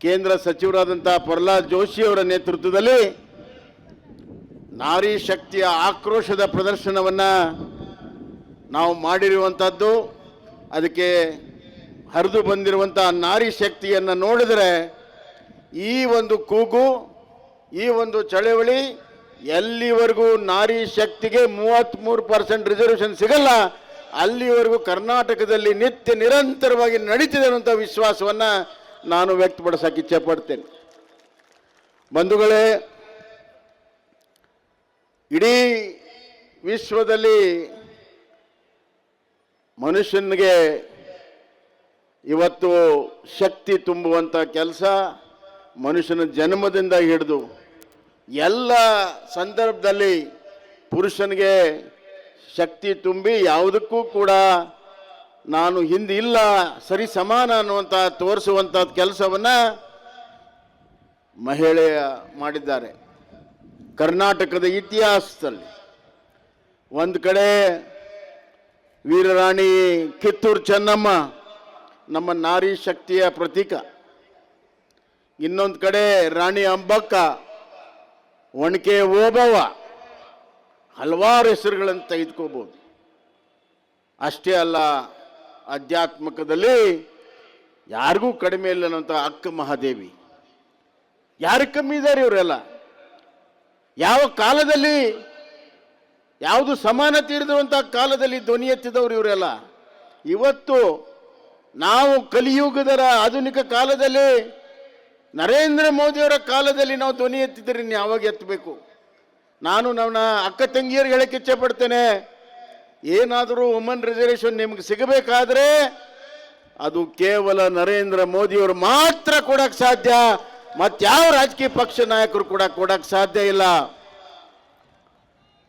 ಕೇಂದ್ರ ಸಚಿವರಾದಂಥ ಪ್ರಹ್ಲಾದ್ ಜೋಶಿ ಅವರ ನೇತೃತ್ವದಲ್ಲಿ ನಾರಿ ಶಕ್ತಿಯ ಆಕ್ರೋಶದ ಪ್ರದರ್ಶನವನ್ನು ನಾವು ಮಾಡಿರುವಂಥದ್ದು. ಅದಕ್ಕೆ ಹರಿದು ಬಂದಿರುವಂಥ ನಾರಿ ಶಕ್ತಿಯನ್ನು ನೋಡಿದರೆ ಈ ಒಂದು ಕೂಗು, ಈ ಒಂದು ಚಳವಳಿ ಎಲ್ಲಿವರೆಗೂ ನಾರಿ ಶಕ್ತಿಗೆ 33% ರಿಸರ್ವೇಷನ್ ಸಿಗಲ್ಲ ಅಲ್ಲಿವರೆಗೂ ಕರ್ನಾಟಕದಲ್ಲಿ ನಿತ್ಯ ನಿರಂತರವಾಗಿ ನಡೀತಿದೆ ಅನ್ನುವಂಥ ವಿಶ್ವಾಸವನ್ನು ನಾನು ವ್ಯಕ್ತಪಡಿಸಕ್ಕೆ ಇಚ್ಛೆ ಪಡ್ತೇನೆ. ಬಂಧುಗಳೇ, ಇಡೀ ವಿಶ್ವದಲ್ಲಿ ಮನುಷ್ಯನಿಗೆ ಇವತ್ತು ಶಕ್ತಿ ತುಂಬುವಂಥ ಕೆಲಸ ಮನುಷ್ಯನ ಜನ್ಮದಿಂದ ಹಿಡಿದು ಎಲ್ಲ ಸಂದರ್ಭದಲ್ಲಿ ಪುರುಷನಿಗೆ ಶಕ್ತಿ ತುಂಬಿ ಯಾವುದಕ್ಕೂ ಕೂಡ ನಾನು ಹಿಂದಿಲ್ಲ, ಸರಿ ಸಮಾನ ಅನ್ನುವಂಥ ತೋರಿಸುವಂಥ ಕೆಲಸವನ್ನು ಮಹಿಳೆಯ ಮಾಡಿದ್ದಾರೆ. ಕರ್ನಾಟಕದ ಇತಿಹಾಸದಲ್ಲಿ ಒಂದು ಕಡೆ ವೀರರಾಣಿ ಕಿತ್ತೂರು ಚೆನ್ನಮ್ಮ ನಮ್ಮ ನಾರಿ ಶಕ್ತಿಯ ಪ್ರತೀಕ, ಇನ್ನೊಂದು ಕಡೆ ರಾಣಿ ಅಂಬಕ್ಕ, ಒಣಕೆ ಓಬವ್ವ, ಹಲವಾರು ಹೆಸರುಗಳನ್ನು ತೆಗೆದುಕೋಬಹುದು. ಅಷ್ಟೇ ಅಲ್ಲ, ಆಧ್ಯಾತ್ಮಿಕದಲ್ಲಿ ಯಾರಿಗೂ ಕಡಿಮೆ ಇಲ್ಲ ಅನ್ನೋಂಥ ಅಕ್ಕ ಮಹಾದೇವಿ. ಯಾರು ಕಮ್ಮಿ ಇದ್ದಾರೆ ಇವರೆಲ್ಲ? ಯಾವ ಕಾಲದಲ್ಲಿ, ಯಾವುದು ಸಮಾನತೆ ಇರದಿರುವಂಥ ಕಾಲದಲ್ಲಿ ಧ್ವನಿ ಎತ್ತಿದವರು ಇವರೆಲ್ಲ. ಇವತ್ತು ನಾವು ಕಲಿಯುಗದ ಆಧುನಿಕ ಕಾಲದಲ್ಲಿ ನರೇಂದ್ರ ಮೋದಿಯವರ ಕಾಲದಲ್ಲಿ ನಾವು ಧ್ವನಿ ಎತ್ತಿದ್ರೆ ಯಾವಾಗ ಎತ್ತಬೇಕು? ನಾನು ನನ್ನ ಅಕ್ಕ ತಂಗಿಯರಿಗೆ ಹೇಳಕ್ಕೆ ಇಚ್ಛೆ ಪಡ್ತೇನೆ, ಏನಾದರೂ ವುಮನ್ ರಿಸರ್ವೇಷನ್ ನಿಮ್ಗೆ ಸಿಗಬೇಕಾದ್ರೆ ಅದು ಕೇವಲ ನರೇಂದ್ರ ಮೋದಿಯವರು ಮಾತ್ರ ಕೊಡಕ್ಕೆ ಸಾಧ್ಯ, ಮತ್ತಾವ ರಾಜಕೀಯ ಪಕ್ಷ ನಾಯಕರು ಕೂಡ ಕೊಡಕ್ಕೆ ಸಾಧ್ಯ ಇಲ್ಲ.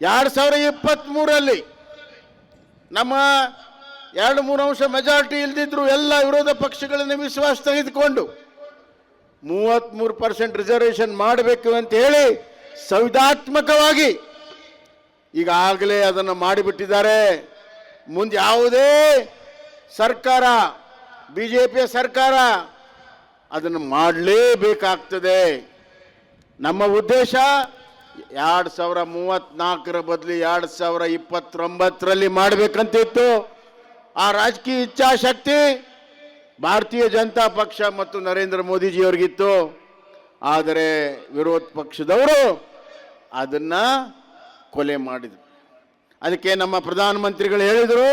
2023 ನಮ್ಮ 2-3 ಅಂಶ ಮೆಜಾರಿಟಿ ಇಲ್ದಿದ್ರು ಎಲ್ಲ ವಿರೋಧ ಪಕ್ಷಗಳನ್ನು ವಿಶ್ವಾಸ ತೆಗೆದುಕೊಂಡು 33% ರಿಸರ್ವೇಷನ್ ಮಾಡಬೇಕು ಅಂತ ಹೇಳಿ ಸಂವಿಧಾತ್ಮಕವಾಗಿ ಈಗಾಗಲೇ ಅದನ್ನು ಮಾಡಿಬಿಟ್ಟಿದ್ದಾರೆ. ಮುಂದೆ ಯಾವುದೇ ಸರ್ಕಾರ, ಬಿಜೆಪಿಯ ಸರ್ಕಾರ ಅದನ್ನು ಮಾಡಲೇಬೇಕಾಗ್ತದೆ. ನಮ್ಮ ಉದ್ದೇಶ 2034 ಬದಲು 2029 ಮಾಡಬೇಕಂತಿತ್ತು. ಆ ರಾಜಕೀಯ ಇಚ್ಛಾಶಕ್ತಿ ಭಾರತೀಯ ಜನತಾ ಪಕ್ಷ ಮತ್ತು ನರೇಂದ್ರ ಮೋದಿಜಿಯವರಿಗಿತ್ತು. ಆದರೆ ವಿರೋಧ ಪಕ್ಷದವರು ಅದನ್ನು ಕೊಲೆ ಮಾಡಿದರು. ಅದಕ್ಕೆ ನಮ್ಮ ಪ್ರಧಾನಮಂತ್ರಿಗಳು ಹೇಳಿದರು,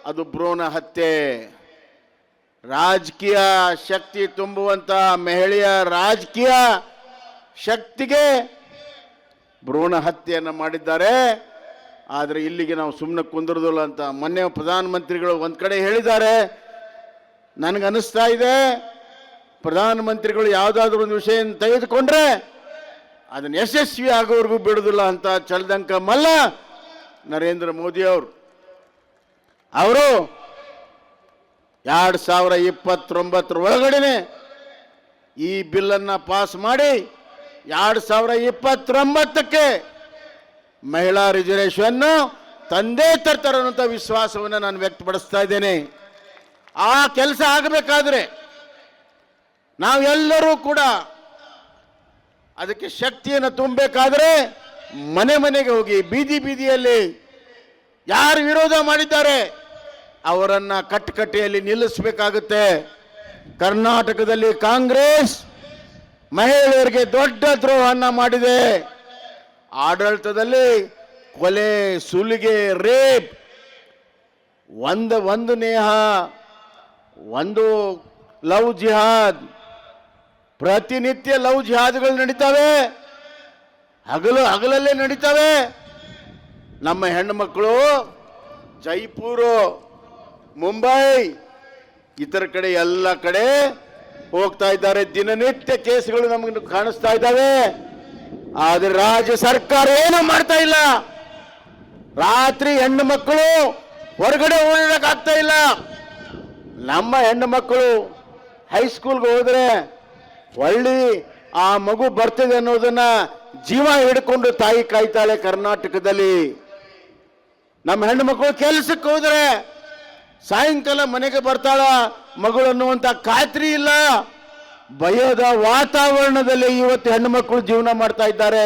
ಅದು ಭ್ರೂಣ ಹತ್ಯೆ. ರಾಜಕೀಯ ಶಕ್ತಿ ತುಂಬುವಂಥ ಮಹಿಳೆಯ ರಾಜಕೀಯ ಶಕ್ತಿಗೆ ಭ್ರೂಣ ಹತ್ಯೆಯನ್ನು ಮಾಡಿದ್ದಾರೆ. ಆದರೆ ಇಲ್ಲಿಗೆ ನಾವು ಸುಮ್ಮನೆ ಕುಂದಿರೋದಿಲ್ಲ ಅಂತ ಮೊನ್ನೆ ಪ್ರಧಾನಮಂತ್ರಿಗಳು ಒಂದು ಕಡೆ ಹೇಳಿದ್ದಾರೆ. ನನಗನ್ನಿಸ್ತಾ ಇದೆ, ಪ್ರಧಾನಮಂತ್ರಿಗಳು ಯಾವುದಾದ್ರೂ ಒಂದು ವಿಷಯ ತೆಗೆದುಕೊಂಡ್ರೆ ಅದನ್ನು ಯಶಸ್ವಿ ಆಗೋವರೆಗೂ ಬಿಡೋದಿಲ್ಲ ಅಂತ ಚಲ್ದಂಕ ಮಲ್ಲ ನರೇಂದ್ರ ಮೋದಿ ಅವರು 2029 ಒಳಗಡೆ ಈ ಬಿಲ್ಲನ್ನು ಪಾಸ್ ಮಾಡಿ 2029ಕ್ಕೆ ಮಹಿಳಾ ರಿಸರ್ವೇಷನ್ ತಂದೆ ತರ್ತಾರೆ ಅನ್ನುವಂಥ ವಿಶ್ವಾಸವನ್ನು ನಾನು ವ್ಯಕ್ತಪಡಿಸ್ತಾ ಇದ್ದೇನೆ. ಆ ಕೆಲಸ ಆಗಬೇಕಾದ್ರೆ ನಾವೆಲ್ಲರೂ ಕೂಡ ಅದಕ್ಕೆ ಶಕ್ತಿಯನ್ನು ತುಂಬಬೇಕಾದ್ರೆ ಮನೆ ಮನೆಗೆ ಹೋಗಿ ಬೀದಿ ಬೀದಿಯಲ್ಲಿ ಯಾರು ವಿರೋಧ ಮಾಡಿದ್ದಾರೆ ಅವರನ್ನು ಕಟ್ಟಕಟ್ಟೆಯಲ್ಲಿ ನಿಲ್ಲಿಸಬೇಕಾಗುತ್ತೆ. ಕರ್ನಾಟಕದಲ್ಲಿ ಕಾಂಗ್ರೆಸ್ ಮಹಿಳೆಯರಿಗೆ ದೊಡ್ಡ ದ್ರೋಹವನ್ನು ಮಾಡಿದೆ. ಆಡಳಿತದಲ್ಲಿ ಕೊಲೆ, ಸುಲಿಗೆ, ರೇಪ್, ಒಂದು ನೇಹ, ಒಂದು ಲವ್ ಜಿಹಾದ್, ಪ್ರತಿನಿತ್ಯ ಲವ್ ಜಿಹಾದ್ಗಳು ನಡೀತವೆ, ಹಗಲಲ್ಲೇ ನಡೀತವೆ. ನಮ್ಮ ಹೆಣ್ಣು ಮಕ್ಕಳು ಜೈಪುರು, ಮುಂಬೈ ಇತರ ಕಡೆ ಎಲ್ಲ ಕಡೆ ಹೋಗ್ತಾ ಇದ್ದಾರೆ. ದಿನನಿತ್ಯ ಕೇಸ್ಗಳು ನಮಗೆ ಕಾಣಿಸ್ತಾ ಇದ್ದಾವೆ. ಆದರೆ ರಾಜ್ಯ ಸರ್ಕಾರ ಏನು ಮಾಡ್ತಾ ಇಲ್ಲ. ರಾತ್ರಿ ಹೆಣ್ಣು ಮಕ್ಕಳು ಹೊರಗಡೆ ಓಡಾಡಕ್ಕಾಗ್ತಾ ಇಲ್ಲ. ನಮ್ಮ ಹೆಣ್ಣು ಮಕ್ಕಳು ಹೈಸ್ಕೂಲ್ಗೆ ಹೋದ್ರೆ ಒಳ್ಳೆ ಆ ಮಗು ಬರ್ತಿದೆ ಅನ್ನೋದನ್ನ ಜೀವ ಹಿಡ್ಕೊಂಡು ತಾಯಿ ಕಾಯ್ತಾಳೆ. ಕರ್ನಾಟಕದಲ್ಲಿ ನಮ್ಮ ಹೆಣ್ಣು ಮಕ್ಕಳು ಕೆಲಸಕ್ಕೆ ಹೋದ್ರೆ ಸಾಯಂಕಾಲ ಮನೆಗೆ ಬರ್ತಾಳ ಮಗಳು ಅನ್ನುವಂಥ ಖಾತ್ರಿ ಇಲ್ಲ. ಭಯದ ವಾತಾವರಣದಲ್ಲಿ ಇವತ್ತು ಹೆಣ್ಣು ಮಕ್ಕಳು ಜೀವನ ಮಾಡ್ತಾ ಇದ್ದಾರೆ.